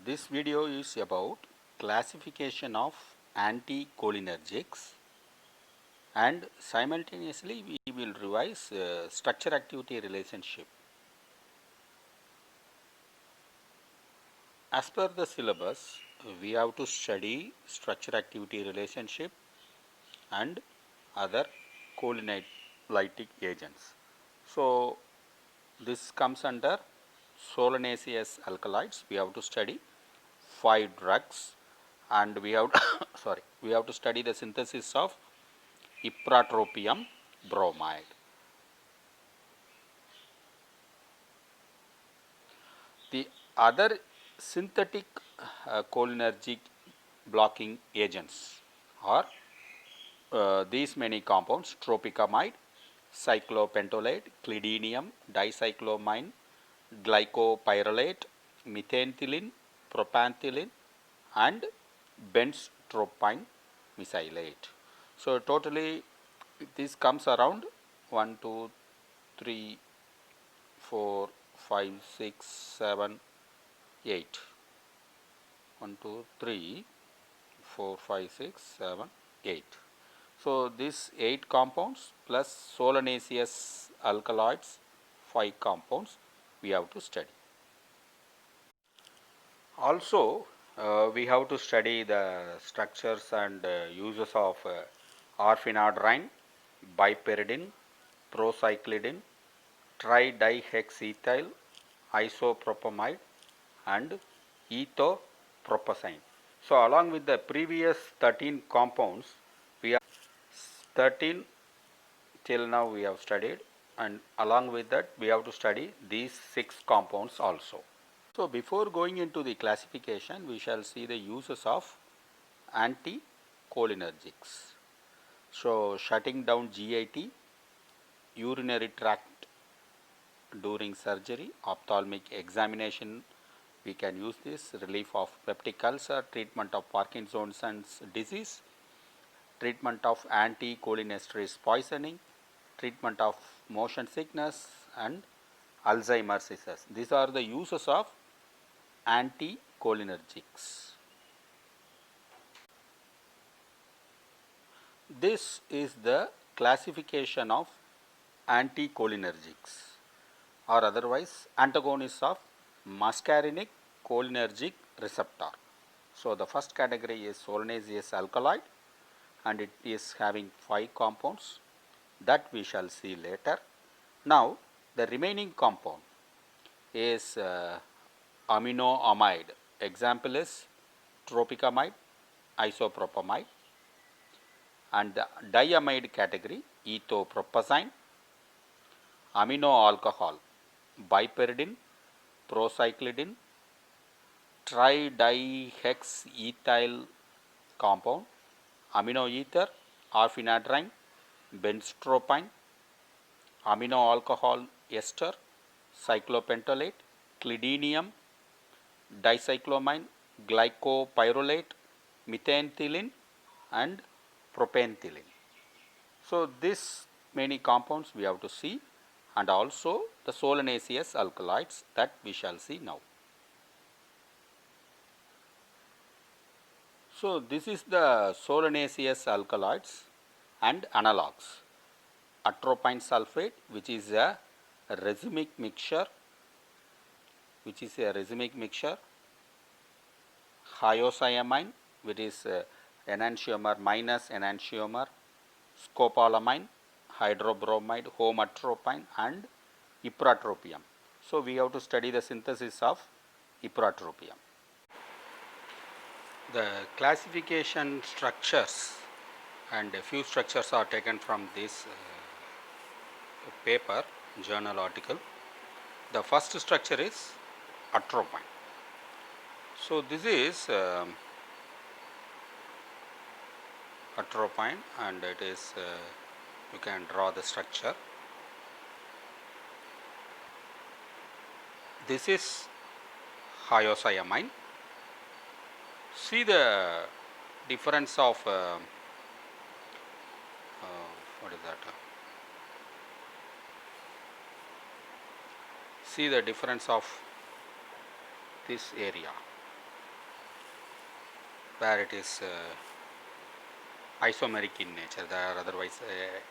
This video is about classification of anticholinergics, and simultaneously we will revise structure activity relationship. As per the syllabus, we have to study structure activity relationship and other cholinergic agents. So this comes under solaneous alkaloids. We have to study 5 drugs, and we have we have to study the synthesis of ipratropium bromide. The other synthetic cholinergic blocking agents are these many compounds: tropicamide, cyclopentolate, clidinium, dicyclomine, glycopyrrolate, methanethylene, propanethylene, and benztropine mesylate. So totally this comes around 1, 2, 3, 4, 5, 6, 7, 8. 1, 2, 3, 4, 5, 6, 7, 8. So these 8 compounds plus solaneous alkaloids 5 compounds we have to study. Also we have to study the structures and uses of orphanadrine, bipyridine, procyclidine, tridihexethyl isopropamide, and ethopropazine. So along with the previous 13 compounds, we have 13 till now we have studied, and along with that we have to study these 6 compounds also. So before going into the classification, we shall see the uses of anticholinergics. So shutting down GIT, urinary tract during surgery, ophthalmic examination, we can use this, relief of peptic ulcer, treatment of Parkinson's disease, treatment of anticholinesterase poisoning, treatment of motion sickness, and Alzheimer's disease. These are the uses of anticholinergics. This is the classification of anticholinergics, or otherwise antagonists of muscarinic cholinergic receptor. So the first category is solaneous alkaloid, and it is having 5 compounds that we shall see later. Now the remaining compound is aminoamide. Example is tropicamide, isopropamide, and the diamide category ethopropazine, amino alcohol, bipyridine, procyclidine, tridihexethyl compound, amino ether, orphanadrine, benztropine, amino alcohol ester, cyclopentolate, clidinium, dicyclomine, glycopyrrolate, methanethylene, and propanethylene. So this many compounds we have to see, and also the solaneous alkaloids that we shall see now. So this is the solaneous alkaloids and analogues. Atropine sulfate, which is a racemic mixture, hyoscyamine, which is enantiomer minus enantiomer, scopolamine, hydrobromide, homatropine, and ipratropium. So we have to study the synthesis of ipratropium. The classification structures, and a few structures are taken from this paper, journal article. The first structure is atropine. So this is atropine, and it is you can draw the structure. This is hyoscyamine. See the difference of what is that? See the difference of this area where it is isomeric in nature, they are otherwise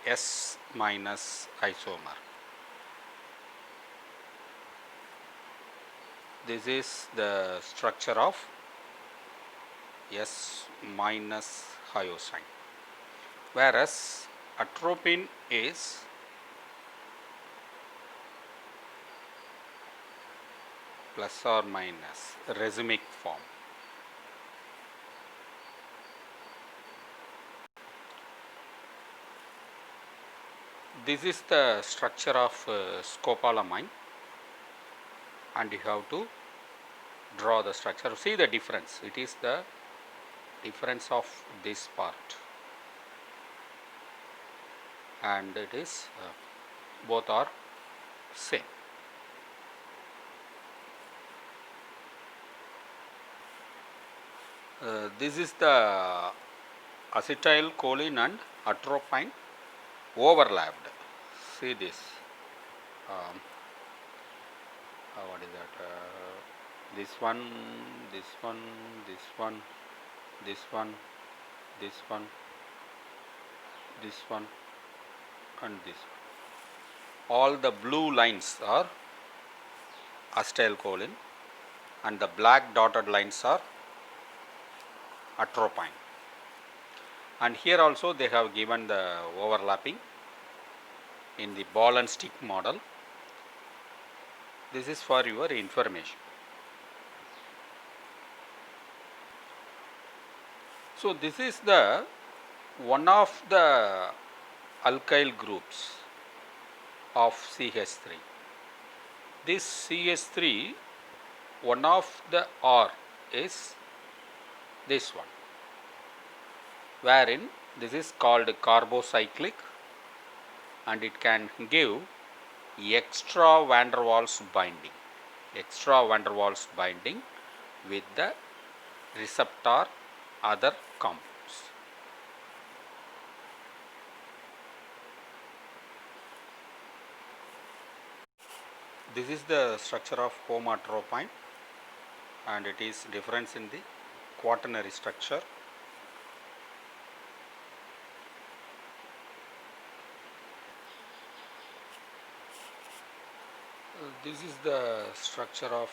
S minus isomer. This is the structure of S minus hyoscine, whereas atropine is plus or minus racemic form. This is the structure of scopolamine, and you have to draw the structure. See the difference, it is the difference of this part, and it is both are same. This is the acetylcholine and atropine overlapped. See this. What is that? This one, this one, this one, this one, this one, this one, and this one. All the blue lines are acetylcholine, and the black dotted lines are atropine. And here also they have given the overlapping in the ball and stick model. This is for your information. So this is the one of the alkyl groups of CH3. This CH3, one of the R is this one, wherein this is called carbocyclic, and it can give extra van der Waals binding with the receptor other compounds. This is the structure of homatropine, and it is difference in the quaternary structure. This is the structure of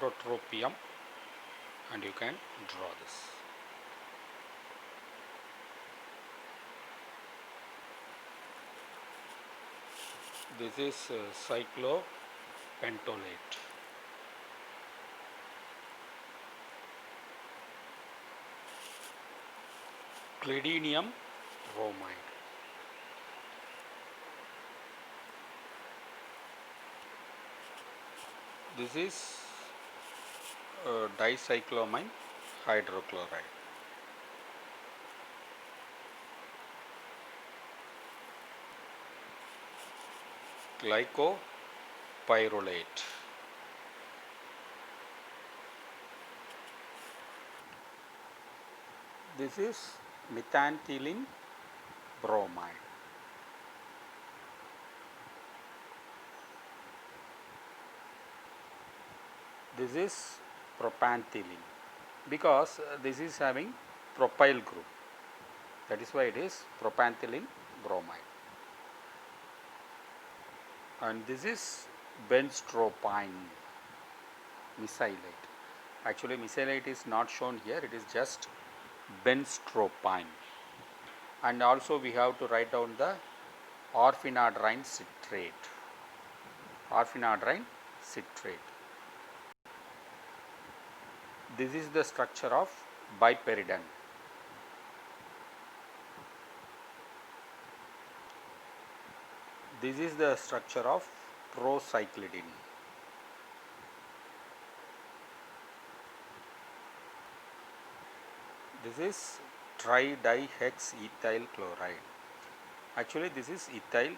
epotropium, and you can draw this. This is cyclopentolate. Cladinium bromide. This is dicyclomine hydrochloride. Glycopyrrolate. This is methanethylene bromide. This is propanthyline, because this is having propyl group, that is why it is propanthyline bromide. And this is benztropine mesylate. Actually mesylate is not shown here, it is just benztropine. And also we have to write down the orphanadrine citrate. Orphanadrine citrate. This is the structure of biperidine. This is the structure of procyclidine. This is tridihexethyl chloride. Actually this is ethyl,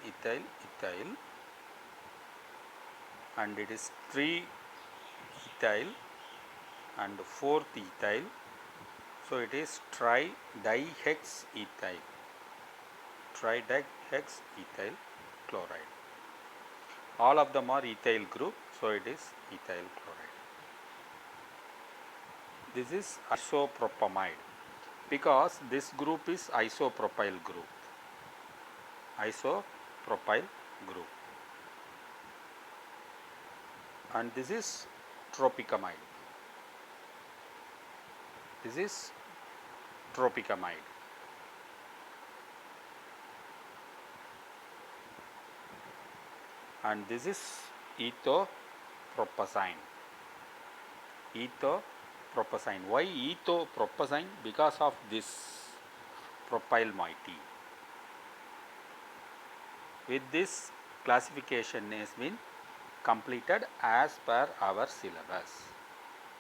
and it is 3-ethyl and 4th-ethyl. So it is tridihexethyl chloride. All of them are ethyl group, so it is ethyl chloride. This is isopropamide because this group is isopropyl group. Isopropyl group. And this is tropicamide. This is tropicamide. And this is ethopropazine. Ethopropazine. Why ethopropazine? Because of this propyl moiety. With this, classification has been completed as per our syllabus.